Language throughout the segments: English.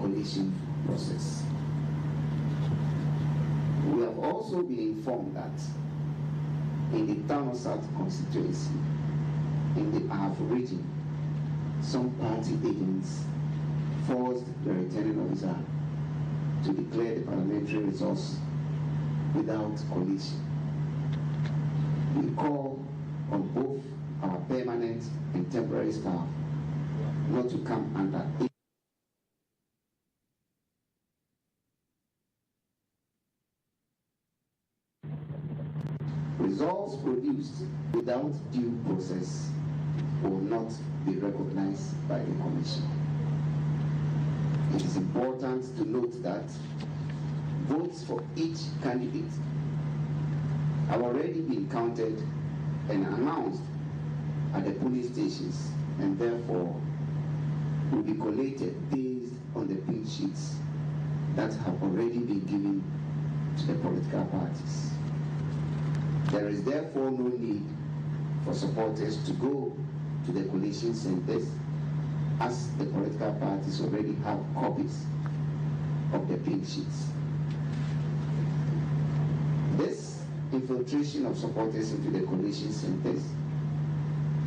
collation process. We have also been informed that in the Tano South constituency, in the Ahafo region, some party agents forced the returning officer to declare the parliamentary results without collation. We call on both our permanent and temporary staff not to come under results produced without due process will not be recognized by the Commission. It is important to note that votes for each candidate have already been counted and announced at the polling stations, and therefore will be collated based on the pink sheets that have already been given to the political parties. There is therefore no need for supporters to go to the collation centers, as the political parties already have copies of the pink sheets. This infiltration of supporters into the collation centers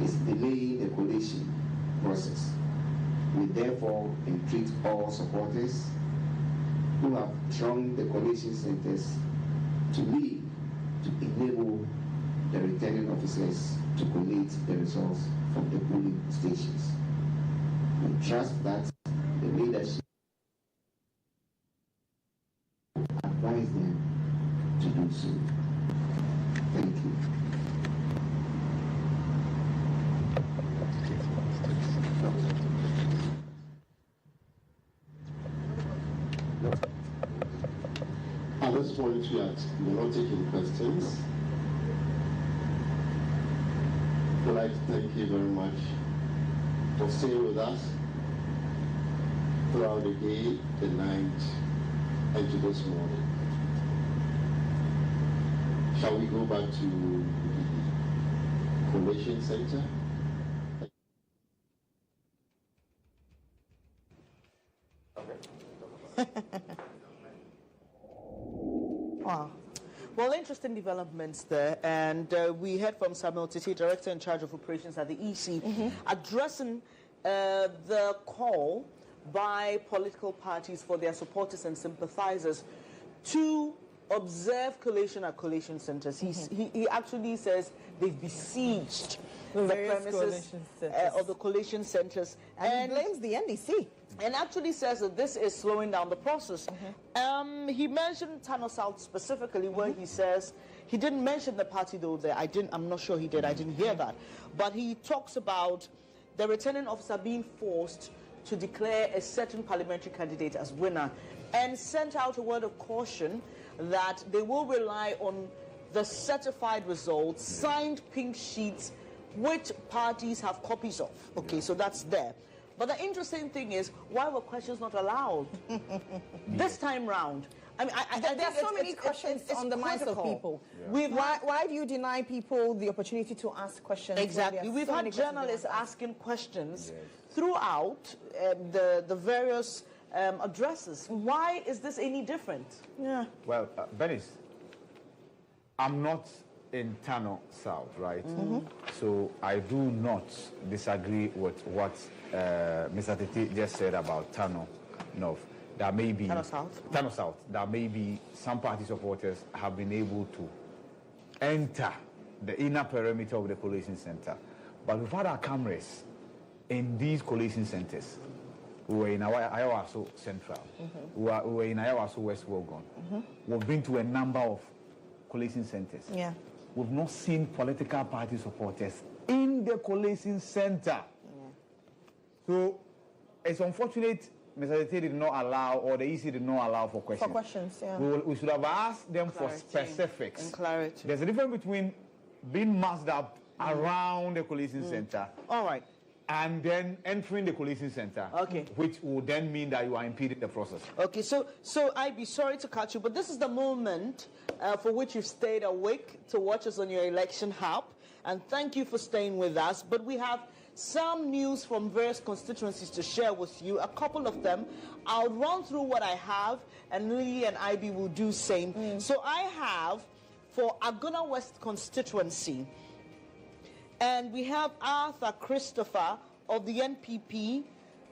is delaying the collation process. We therefore entreat all supporters who have thronged the collation centers to leave to enable the returning officers to collate the results from the polling stations. We trust that the leadership advise them to do so. Thank you. At this point, we're not taking questions. I'd like to thank you very much for staying with us throughout the day, the night, and to this morning. Shall we go back to the collation center? Wow. Well, interesting developments there, and we heard from Samuel Titi, Director in charge of operations at the EC, addressing the call by political parties for their supporters and sympathizers to observe collation at collation centers. He actually says they've besieged the premises of the collation centers, and he blames the NDC. And actually says that this is slowing down the process. He mentioned Tano South specifically, where he says he didn't mention the party though. There, I'm not sure he did. I didn't hear that. But he talks about the returning officer being forced to declare a certain parliamentary candidate as winner, and sent out a word of caution that they will rely on the certified results, signed pink sheets, which parties have copies of. Okay, so that's there. But the interesting thing is, why were questions not allowed this time round? I mean, there are so many questions on the minds of people. Why do you deny people the opportunity to ask questions? Exactly. We've had journalists asking questions throughout the various addresses. Why is this any different? Yeah. Well, Bernice, I'm not in Tano South, right? So I do not disagree with what Mr. Titi just said about Tano North. There may be Tano South. There may be some party supporters have been able to enter the inner perimeter of the collation center, but we've had our cameras in these collation centers. We were in Ayawaso Central. We were in Ayawaso West Wogon. We've been to a number of collation centers. Yeah. We've not seen political party supporters in the collation center. So it's unfortunate Mr. Tete did not allow, or the EC did not allow for questions. For questions, yeah. We should have asked them for specifics. And clarity. There's a difference between being masked up around the collation center. All right. And then entering the collation center, which would then mean that you are impeding the process. Okay, so I'd be sorry to cut you, but this is the moment for which you've stayed awake to watch us on your election hub, and thank you for staying with us. But we have some news from various constituencies to share with you. A couple of them. I'll run through what I have, and Lily and IB will do same. So I have for Aguna West constituency, and we have Arthur Christopher of the NPP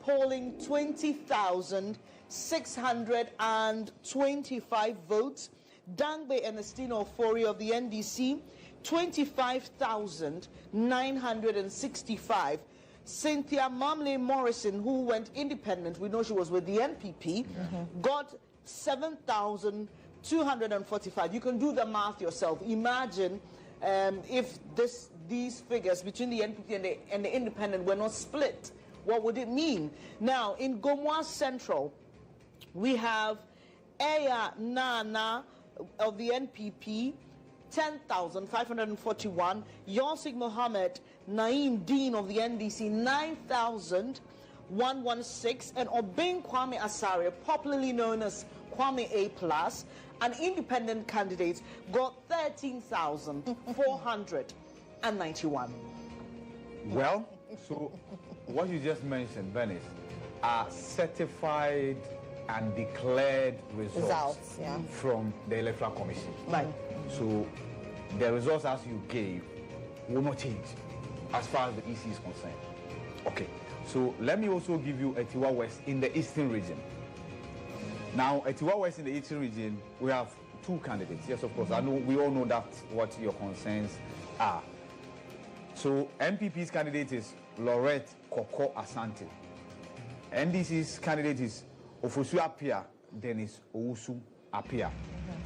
polling 20,625 votes. Dangbe Ernestino Ofori of the NDC, 25,965. Cynthia Mamle Morrison, who went independent, we know she was with the NPP, got 7,245. You can do the math yourself. Imagine if these figures between the NPP and the independent were not split. What would it mean? Now, in Gomwa Central, we have Aya Nana of the NPP, 10,541. Yosik Mohammed Naeem Dean of the NDC, 9,116. And Obeng Kwame Asare, popularly known as Kwame A+, an independent candidate, got 13,491. Well, so what you just mentioned, Venice, are certified and declared results from the Electoral Commission. Right. So the results as you gave will not change as far as the EC is concerned. Okay. So let me also give you Etiwa West in the Eastern region. Now, Etiwa West in the Eastern region, we have two candidates. Yes, of course. I know we all know that's what your concerns are. So NPP's candidate is Laurette Koko Asante. NDC's candidate is Ofosu Apia, Dennis Owusu Apia.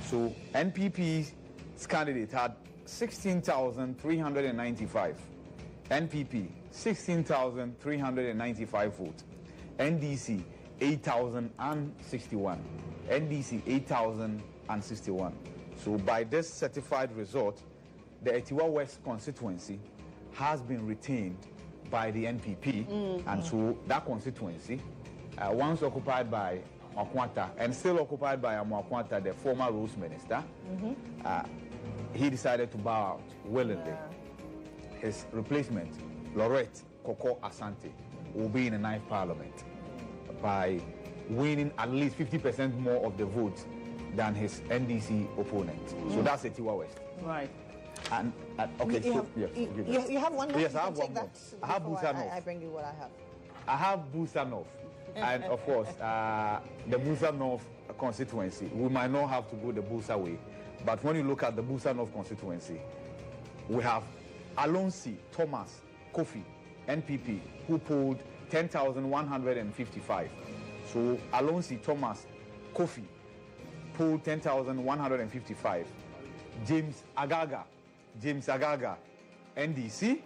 So NPP's candidate had 16,395. NPP, 16,395 votes. NDC, 8,061. NDC, 8,061. So by this certified result, the Etiwa West constituency has been retained by the NPP, and so that constituency, once occupied by Akwanta and still occupied by Akwanta, the former Rules Minister, he decided to bow out willingly. His replacement, Laurette Koko Asante, will be in the 9th Parliament by winning at least 50% more of the votes than his NDC opponent. So that's Etiwa West. Right. And okay, you have one more? Yes, I have one more. I have Busa North. I bring you what I have. I have Busa North. And of course, the Busa North constituency, we might not have to go the Busa way, but when you look at the Busa North constituency, we have Alonsi Thomas Kofi, NPP, who polled 10,155. So Alonsi Thomas Kofi polled 10,155. James Agaga, NDC,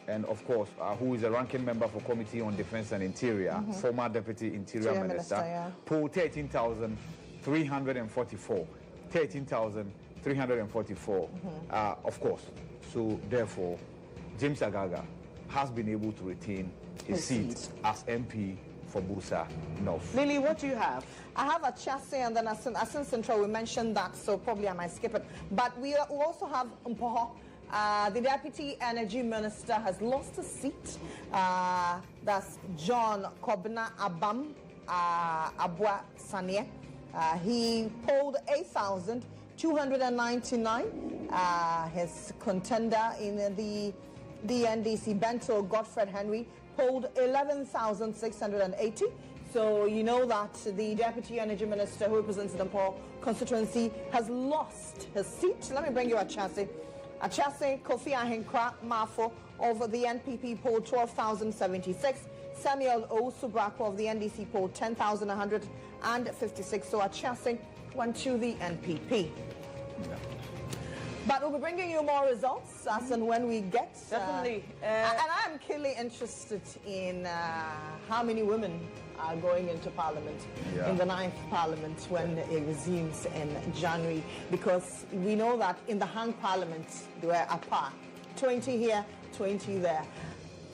and of course, who is a ranking member for Committee on Defense and Interior, former Deputy Interior Minister, polled 13,344. 13,344, of course. So therefore, James Agaga has been able to retain his seat as MP for Busa North. Lily, what do you have? I have a chassis, and then Asin Central, we mentioned that, so probably I might skip it. But we also have Mpoho. The Deputy Energy Minister has lost a seat. That's John Kobna Abam Abwa Sanye. He polled 8,299. His contender in the NDC, Bento Godfred Henry, polled 11,680. So you know that the Deputy Energy Minister who represents the Mpoho constituency has lost his seat. Let me bring you a chassis. Achase Kofi Ahenkra Mafo of the NPP polled 12,076. Samuel Ousubrako of the NDC polled 10,156. So Achase went to the NPP. But we'll be bringing you more results as and when we get. Definitely. And I'm keenly interested in how many women are going into Parliament in the 9th Parliament when it resumes in January, because we know that in the hung Parliament they were apart, 20 here, 20 there.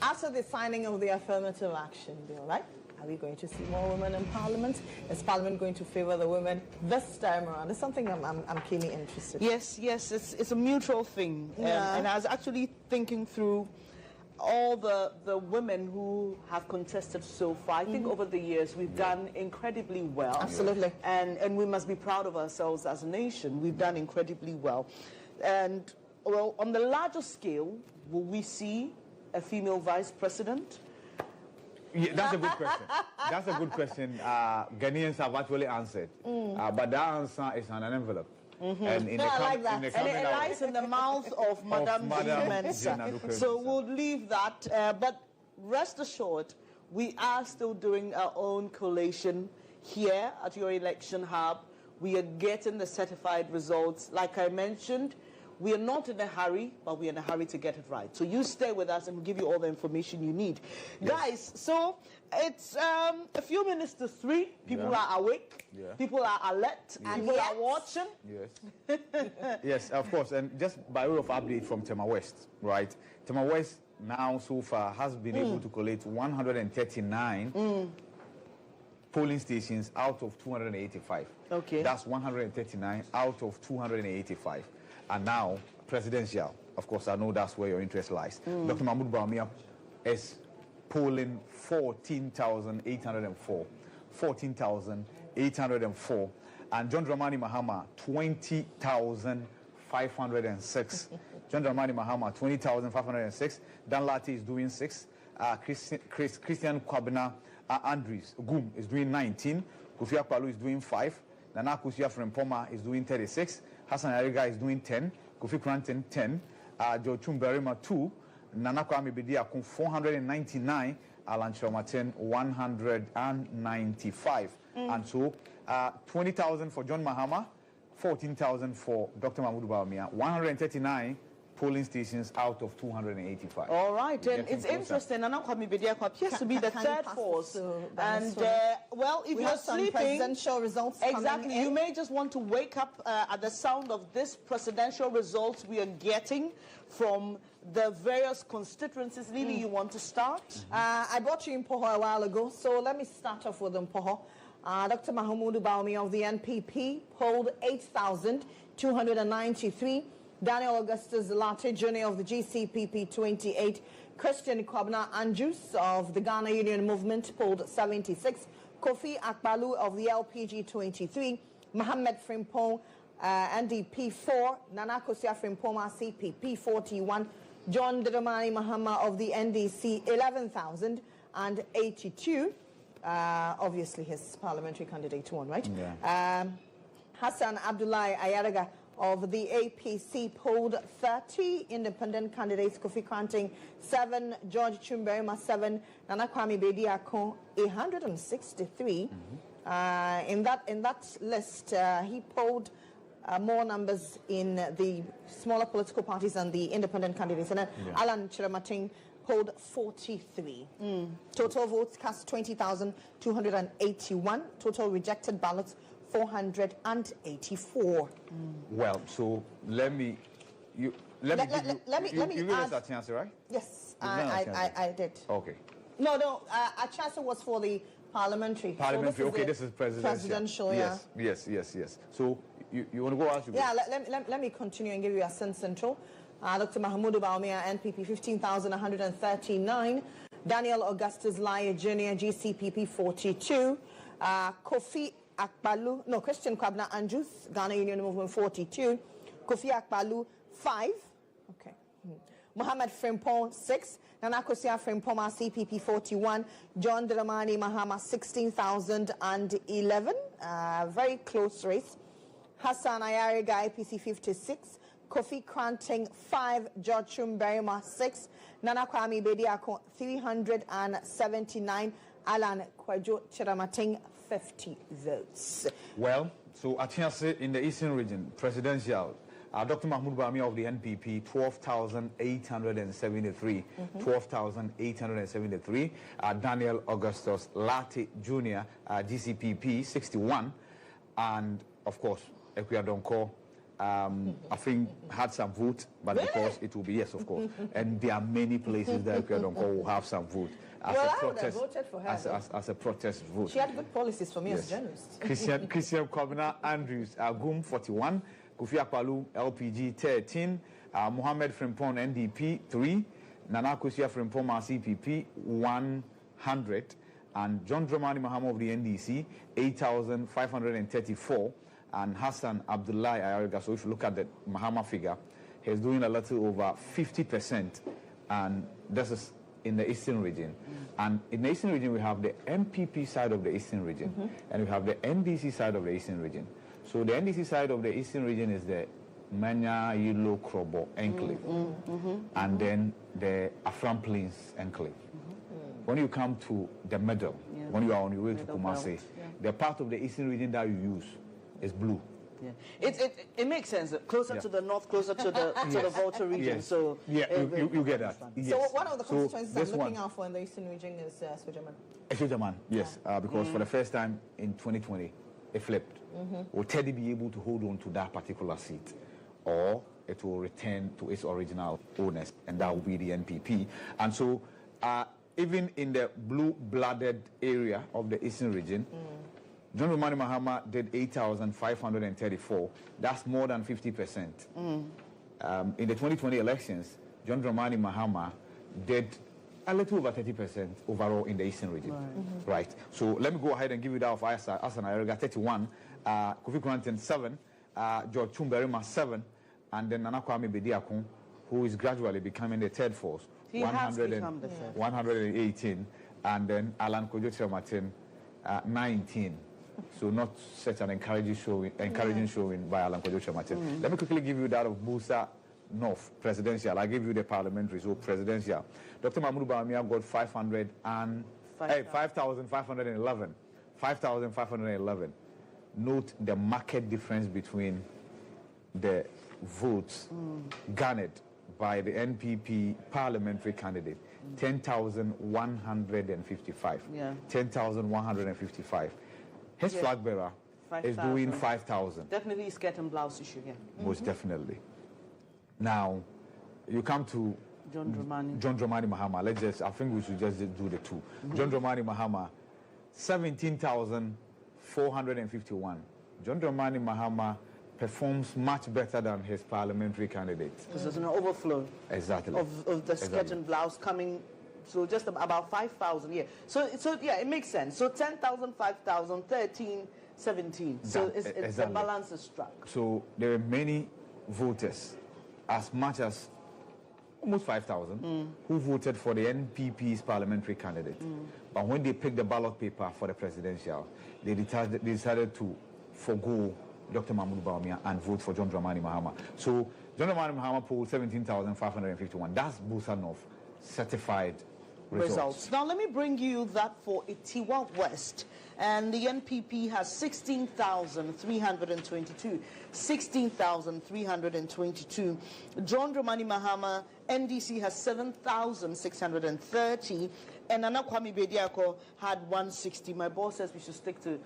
After the signing of the affirmative action bill, right? Are we going to see more women in Parliament? Is Parliament going to favour the women this time around? It's something I'm keenly interested in. Yes, it's a mutual thing. And I was actually thinking through all the women who have contested so far. I think over the years we've done incredibly well. Absolutely. And we must be proud of ourselves as a nation. We've done incredibly well. And, well, on the larger scale, will we see a female vice president? Yeah, that's a good question. That's a good question. Ghanaians have actually answered. But that answer is on an envelope. And in No, I like that. in the And coming it hours- lies in the mouth of Madame Mensa. So we'll leave that. But rest assured, we are still doing our own collation here at your election hub. We are getting the certified results. Like I mentioned, we are not in a hurry, but we are in a hurry to get it right. So you stay with us and we'll give you all the information you need. Guys, so it's a few minutes to 3. People are awake. People are alert. People are watching. Yes. Yes, of course. And just by way of update from Tema West, right? Tema West now so far has been able to collate 139 polling stations out of 285. Okay. That's 139 out of 285. And now, presidential. Of course, I know that's where your interest lies. Dr. Mahmoud Bawumia is polling 14,804. 14,804. And John Dramani Mahama, 20,506. John Dramani Mahama, 20,506. Dan Lati is doing 6. Christian Kwabena Andrews Gum is doing 19. Kofi Akpaloo is doing 5. Nana Akosua Frempoma is doing 36. Hassan Ariga is doing 10. Kofi Cranton 10. George Chumberima 2. Nana Kwame Bediako 499. Alan Chromatin 195. And so 20,000 for John Mahama, 14,000 for Dr. Mahmoud Bawumia, 139 polling stations out of 285. All right, and it's interesting. Nana Kwame Bediako appears to be the third force. And, well, if We you're have some sleeping... presidential results coming Exactly. in. You may just want to wake up at the sound of this presidential results we are getting from the various constituencies. Lily, you want to start? I brought you Mpoho a while ago, so let me start off with Mpoho. Dr. Mahmoud Bawumia of the NPP polled 8,293. Daniel Augustus Latte Jr. of the GCPP 28. Christian Kwabena Andrews of the Ghana Union Movement polled 76. Kofi Akpaloo of the LPG 23. Mohammed Frimpong NDP 4. Nana Akosua Frimpong CPP 41. John Dramani Mahama of the NDC 11,082. Obviously his parliamentary candidate won, right? Yeah. Hassan Abdullahi Ayaraga of the APC polled 30. Independent candidates: Kofi Cranting 7, George Chumberima 7, Nana Kwame Bediako 163. In that list, he polled more numbers in the smaller political parties and the independent candidates. And then Alan Chiramating polled 43. Total votes cast 20,281. Total rejected ballots 484. Well, so let me give you add a chance, right? Yes, You've done a chance. I did. Okay. No, a chance was for the parliamentary. Parliamentary. So Okay, this is presidential. Presidential, yes, yes. So you want to go out? Yeah, let me continue and give you a sense central. Dr. Mahmoud Bawumia, NPP 15,139. Daniel Augustus Laye Jr., GCPP 42. Kofi Akpaloo, no, Christian Kwabena Andrews, Ghana Union Movement 42. Kofi Akpaloo 5. Okay. Mohammed Frimpong 6. Nana Akosua Frimpong CPP 41. John Dramani Mahama 16,011. Very close race. Hassan Ayariga IPC 56. Kofi Cranting 5. George Chumberima 6. Nana Kwame Bediako 379. Alan Kwadwo Chiramating 50 votes. Well, so Atiase in the Eastern region, presidential, Dr. Mahmoud Bawumia of the NPP, 12,873. 12,873. Daniel Augustus Latte Jr., GCPP, 61. And, of course, Ekuadonko, I think had some vote, but because it will be, yes, of course. And there are many places that Ekuadonko will have some vote. As a protest, I would have voted for her. As a protest vote. She had good policies for me as a journalist. Christian Kwabena Andrews, GUM 41. Kofi Akpaloo, LPG 13. Mohammed Frimpong, NDP 3. Nana Akosua Frimpong CPP 100, and John Dramani Mahama of the NDC 8,534, and Hassan Abdullahi Ayariga. So if you look at the Mahama figure, he's doing a little over 50%, and this is in the Eastern region. And in the Eastern region, we have the MPP side of the Eastern region, and we have the NDC side of the Eastern region. So the NDC side of the Eastern region is the Manya Yilo Krobo Enclave, and then the Afram Plains Enclave. When you come to the middle, when you are on your way to Kumasi, the part of the Eastern region that you use is blue. Yeah. It makes sense. Closer to the north, closer to the to the Volta region. Yes. So you get that. Yes. So one of the constituencies this I'm looking out for in the Eastern region is Sujaman. Sujaman, yes, because for the first time in 2020, it flipped. Will Teddy be able to hold on to that particular seat, or it will return to its original owners, and that will be the NPP. And so, even in the blue-blooded area of the Eastern region, John Dramani Mahama did 8,534. That's more than 50%. In the 2020 elections, John Dramani Mahama did a little over 30% overall in the Eastern region. Right. So let me go ahead and give you that of Asan Ayariga 31, Kofi Koranten 7, George Chumberima 7, and then Nana Kwame Bediakun, who is gradually becoming the third force. He has become the third. 118, and then Alan Kojo Martin 19. So not such an encouraging showing by Alan Kojo Martin. Let me quickly give you that of Busa North presidential. I give you the parliamentary, so presidential. Dr. Mahmoud Bawumia got 5,511. 5,511. Note the market difference between the votes garnered by the NPP parliamentary candidate. 10,155. 10,155. His flag bearer is doing 5,000. Definitely skirt and blouse issue here. Most definitely. Now, you come to John Dramani Mahama. I think we should just do the two. John Dramani Mahama, 17,451. John Dramani Mahama performs much better than his parliamentary candidate. Because there's an overflow. Exactly. Of the skirt and blouse coming. So just about 5,000, yeah. So yeah, it makes sense. So 10,000, 5,000, 13, 17. So it's the balance is struck. So there are many voters, as much as almost 5,000, who voted for the NPP's parliamentary candidate. But when they picked the ballot paper for the presidential, they decided to forgo Dr. Mahmoud Bawumia and vote for John Dramani Mahama. So John Dramani Mahama polled 17,551. That's Busa North certified results. Now let me bring you that for Itiwa West, and the NPP has 16,322. 16,322. John Dramani Mahama, NDC has 7,630, and Nana Kwame Bediako had 160. My boss says we should stick to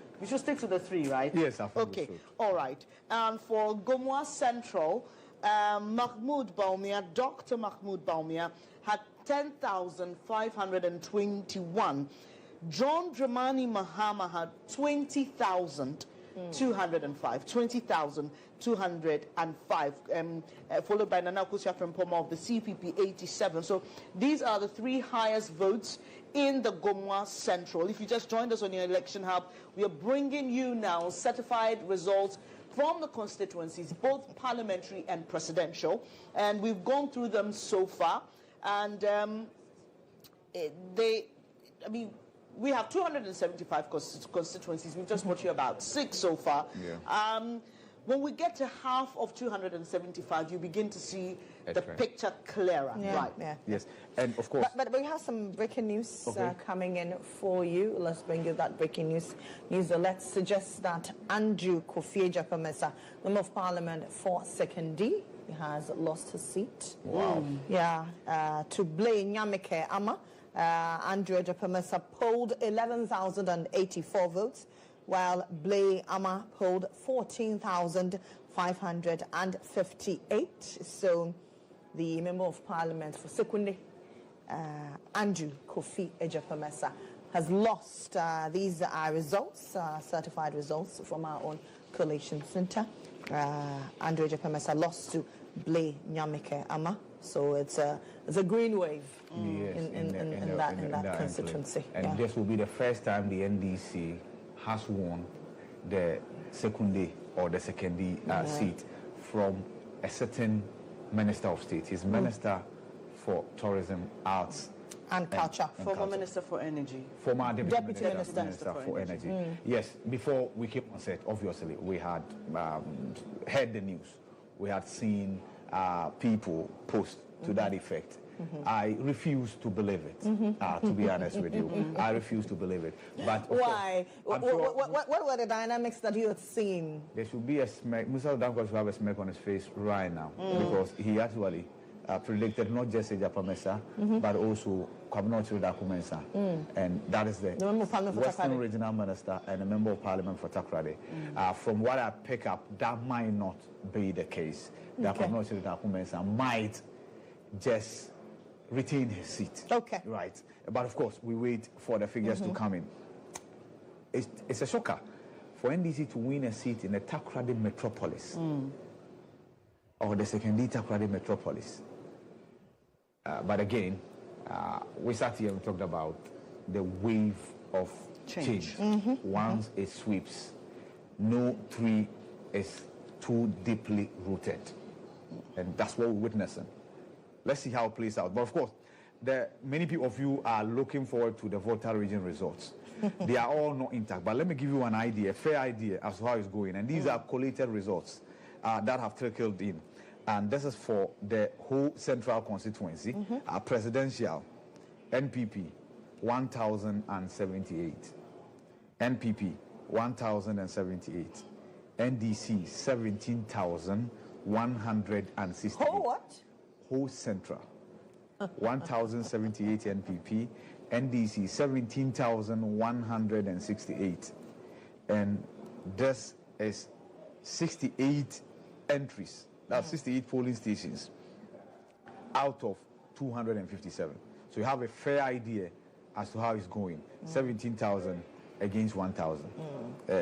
the three, right? Yes, I think okay. All right. And for Gomwa Central, Mahmoud Bawumia, Dr. Mahmoud Bawumia had 10,521. John Dramani Mahama had 20,205. 20,205. Followed by Nana Akosua Frimpong of the CPP, 87. So these are the three highest votes in the Gomwa Central. If you just joined us on your election hub, we are bringing you now certified results from the constituencies, both parliamentary and presidential. And we've gone through them so far. And we have 275 constituencies. We've just brought you about 6 so far. Yeah. When we get to half of 275, you begin to see the picture clearer. Yeah. Right. Yeah. Yes. And of course. But we have some breaking news coming in for you. Let's bring you that breaking news. Let's suggest that Andrew Kofi Ejapamesa, Member of Parliament for 2nd D, he has lost his seat. Wow. Yeah. To Blay Nyamike Ama, Andrew Ejapamesa polled 11,084 votes, while Blay Ama polled 14,558. So the Member of Parliament for Sekunde, Andrew Kofi Ejapamesa, has lost. These are results, certified results from our own collation center. Andrew Ejapamesa lost to Blay Nyamike Ama. So it's a green wave Yes, in that constituency. And this will be the first time the NDC has won the secondary or the secondary seat from a certain Minister of State. He's Minister for Tourism, Arts and Culture. Former Minister for Energy. Former Deputy Minister for Energy. Yes, before we came on set, obviously, we had heard the news. We had seen people post to that effect. I refuse to believe it, to be honest with you. I refuse to believe it. But why? What were the dynamics that you had seen? There should be a smirk. Mr. Dankwa should have a smirk on his face right now because he actually predicted not just Ejapamesa, but also Kwabenochi Dakumensa. And that is the Western Regional Minister and a Member of Parliament for Takrade. From what I pick up, that might not be the case. That Kwabenochi Dakumensa might just retain his seat. Okay. Right. But of course, we wait for the figures to come in. It's a shocker for NDC to win a seat in the Takrade metropolis or the secondary Takrade metropolis. But again, we sat here and talked about the wave of change. Once it sweeps, no tree is too deeply rooted. And that's what we're witnessing. Let's see how it plays out. But of course, many people of you are looking forward to the Volta region results. They are all not intact. But let me give you an idea, a fair idea as to how it's going. And these are collated results that have trickled in. And this is for the whole central constituency. Presidential, NPP, 1,078. NPP, 1,078. NDC, 17,168. Oh, what? Whole central, 1,078 NPP, NDC 17,168, and this is 68 entries. That's 68 polling stations out of 257. So you have a fair idea as to how it's going. 17,000 against 1,000.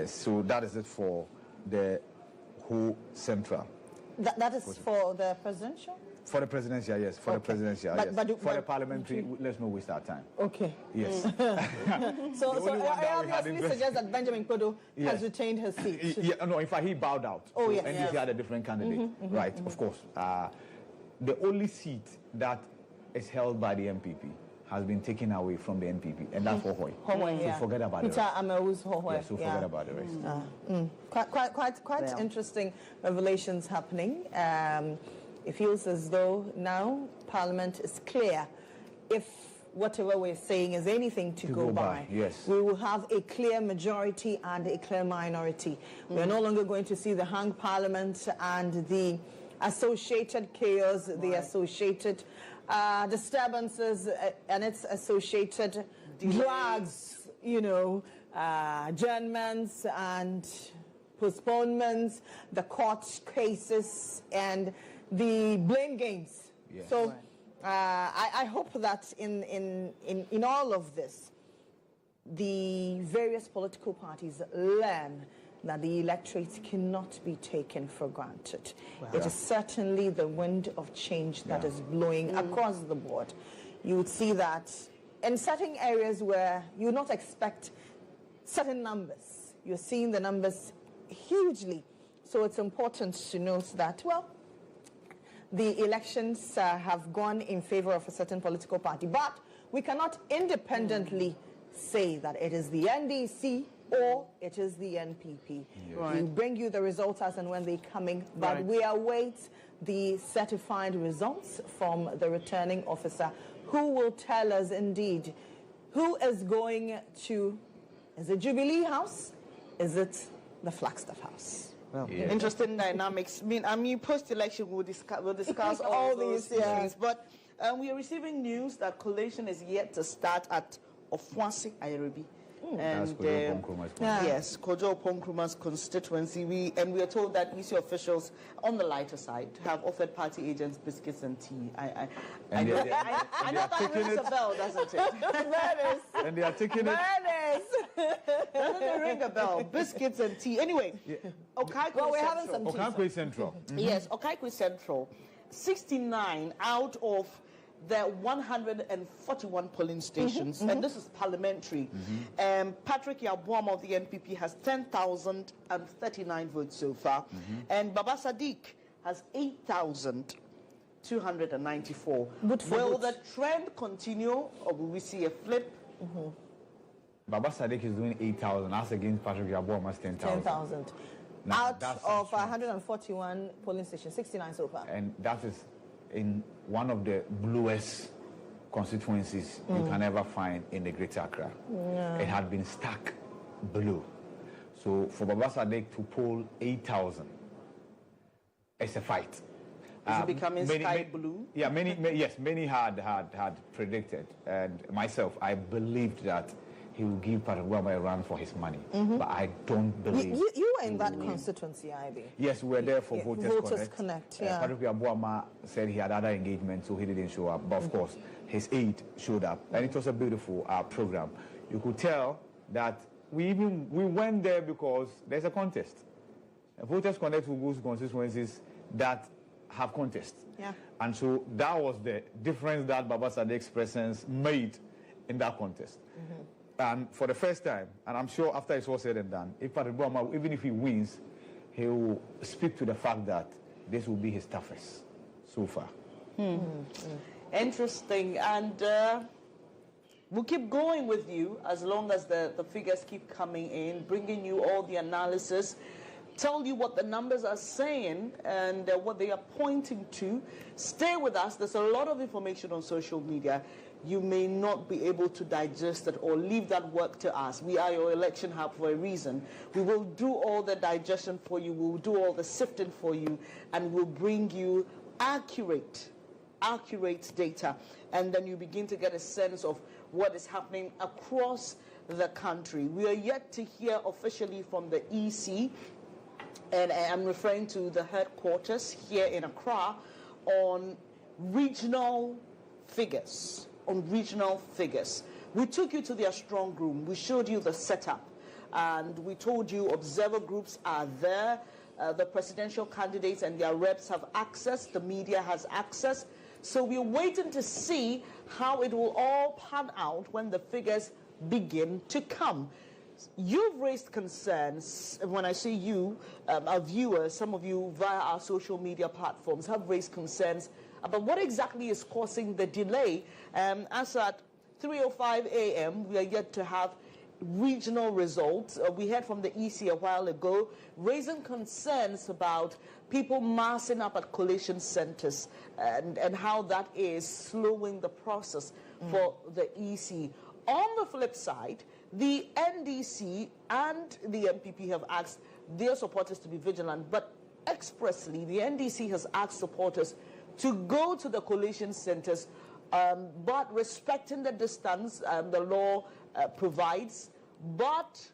So that is it for the whole central. That is for the presidential? For the presidential, yes. For the presidential, yes. For the parliamentary, let's not waste our time. Okay. Yes. So I obviously suggest that Benjamin Kodo has retained his seat. No, in fact, he bowed out. Oh, yes. And he had a different candidate. Right, of course. The only seat that is held by the MPP has been taken away from the NPP, and that's Hohoi. So forget about it. Hohoi. So forget about the rest. Quite interesting revelations happening. It feels as though now Parliament is clear. If whatever we're saying is anything to go by, yes, we will have a clear majority and a clear minority. We're no longer going to see the hung Parliament and the associated chaos, the associated disturbances and its associated drags, adjournments and postponements, the court cases and the blame games. Yes. So I hope that in all of this, the various political parties learn that the electorate cannot be taken for granted. It is certainly the wind of change that is blowing across the board. You would see that in certain areas where you would not expect certain numbers, you're seeing the numbers hugely. So it's important to note that, well, the elections have gone in favor of a certain political party, but we cannot independently say that it is the NDC or it is the NPP. Right. We bring you the results as and when they're coming, but we await the certified results from the returning officer who will tell us indeed who is going to, is it Jubilee House? Is it the Flagstaff House? Well, interesting dynamics. I mean, post-election we'll discuss all these issues. But we are receiving news that collation is yet to start at Ofuasi Ayeribi. And yes, Kojo Oponkruma's constituency. We are told that EC officials, on the lighter side, have offered party agents biscuits and tea. I know that rings a bell, doesn't it? And they are taking it. Doesn't it ring a bell? Biscuits and tea. Anyway, Okaikwe we're having some tea. Okaikwe Central. Yes, Okaikwe Central. 69 out of the 141 polling stations, and this is parliamentary. Patrick Yabuam of the NPP has 10,039 votes so far, and Baba Sadiq has 8,294. Will the trend continue, or will we see a flip? Baba Sadiq is doing 8,000. As against Patrick Yabuam has 10,000. 10,000. Out of 141 polling stations, 69 so far. And that is in one of the bluest constituencies you can ever find in the Greater Accra. It had been stuck blue. So for Baba Sadiq to poll 8,000, it's a fight. Is it becoming sky blue? Yeah, many had predicted, and myself, I believed that he will give Patrick Yabuam a run for his money, but I don't believe. You were in that constituency, IB. Yes, we were there for Voters Connect. Patrick Yabuam said he had other engagements, so he didn't show up. But of course, his aide showed up, and it was a beautiful program. You could tell that we went there because there's a contest. Voters Connect will go to constituencies that have contests. Yeah. And so that was the difference that Baba Sadiq's presence made in that contest. And for the first time, and I'm sure after it's all said and done, if Patrick Yabuam, even if he wins, he will speak to the fact that this will be his toughest so far. Interesting. And we'll keep going with you as long as the figures keep coming in, bringing you all the analysis, tell you what the numbers are saying and what they are pointing to. Stay with us. There's a lot of information on social media. You may not be able to digest it or leave that work to us. We are your election hub for a reason. We will do all the digestion for you. We'll do all the sifting for you, and we'll bring you accurate data. And then you begin to get a sense of what is happening across the country. We are yet to hear officially from the EC, and I'm referring to the headquarters here in Accra, on regional figures. We took you to their strong room. We showed you the setup, and we told you observer groups are there. The presidential candidates and their reps have access. The media has access. So we're waiting to see how it will all pan out when the figures begin to come. You've raised concerns. When I say you, our viewers, some of you via our social media platforms have raised concerns about what exactly is causing the delay. As at 3:05 a.m., we are yet to have regional results. We heard from the EC a while ago, raising concerns about people massing up at collation centers and how that is slowing the process for the EC. On the flip side, the NDC and the MPP have asked their supporters to be vigilant, but expressly, the NDC has asked supporters to go to the collation centers, but respecting the distance the law provides, but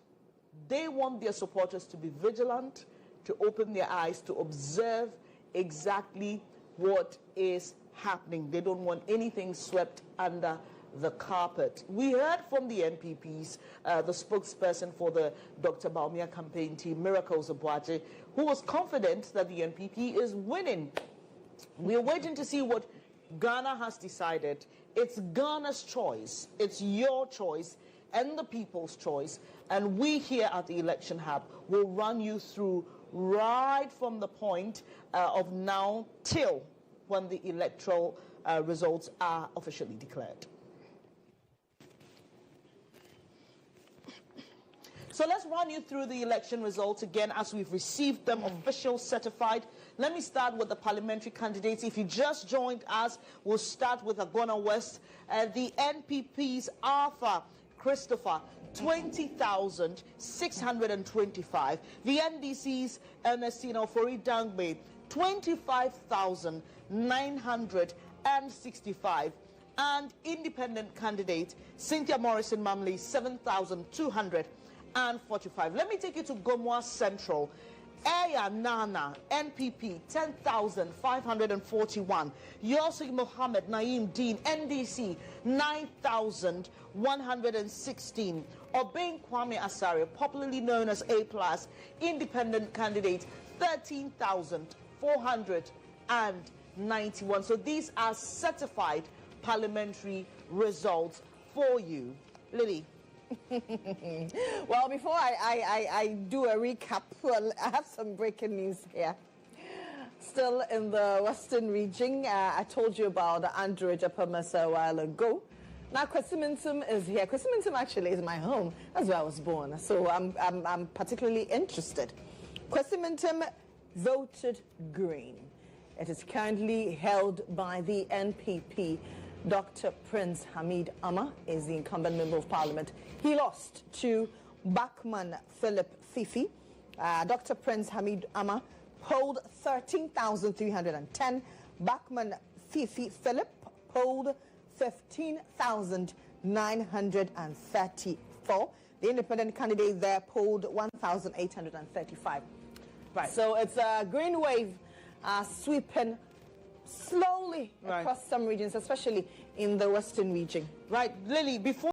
they want their supporters to be vigilant, to open their eyes, to observe exactly what is happening. They don't want anything swept under the carpet. We heard from the NPPs, the spokesperson for the Dr. Baumia campaign team, Miracles Abuaje, who was confident that the NPP is winning. We're waiting to see what Ghana has decided. It's Ghana's choice. It's your choice and the people's choice. And we here at the Election Hub will run you through right from the point of now till when the electoral results are officially declared. So let's run you through the election results again as we've received them official, certified. Let me start with the parliamentary candidates. If you just joined us, we'll start with Agona West. The NPP's Arthur Christopher, 20,625. The NDC's Ernestine Ofori Dangbe, 25,965. And independent candidate Cynthia Morrison Mamley, 7,245. Let me take you to Gomoa Central. Eya Nana, NPP, 10,541. Yossi Mohammed Naeem Dean, NDC, 9,116. Obeng Kwame Asare, popularly known as A+, independent candidate, 13,400. And 91. So these are certified parliamentary results for you. Lily. Well, before I do a recap, well, I have some breaking news here. Still in the Western region, I told you about Andrew Ejapamasa a while ago. Now, Kwesimintum is here. Kwesimintum actually is my home. That's where I was born. So I'm particularly interested. Kwesimintum voted green. It is currently held by the NPP. Dr. Prince Hamid Amma is the incumbent member of parliament. He lost to Bachman Philip Fifi. Dr. Prince Hamid Amma polled 13,310. Bachman Fifi Philip polled 15,934. The independent candidate there polled 1,835. Right. So it's a green wave sweeping slowly across some regions, especially in the Western region. Right, Lily, before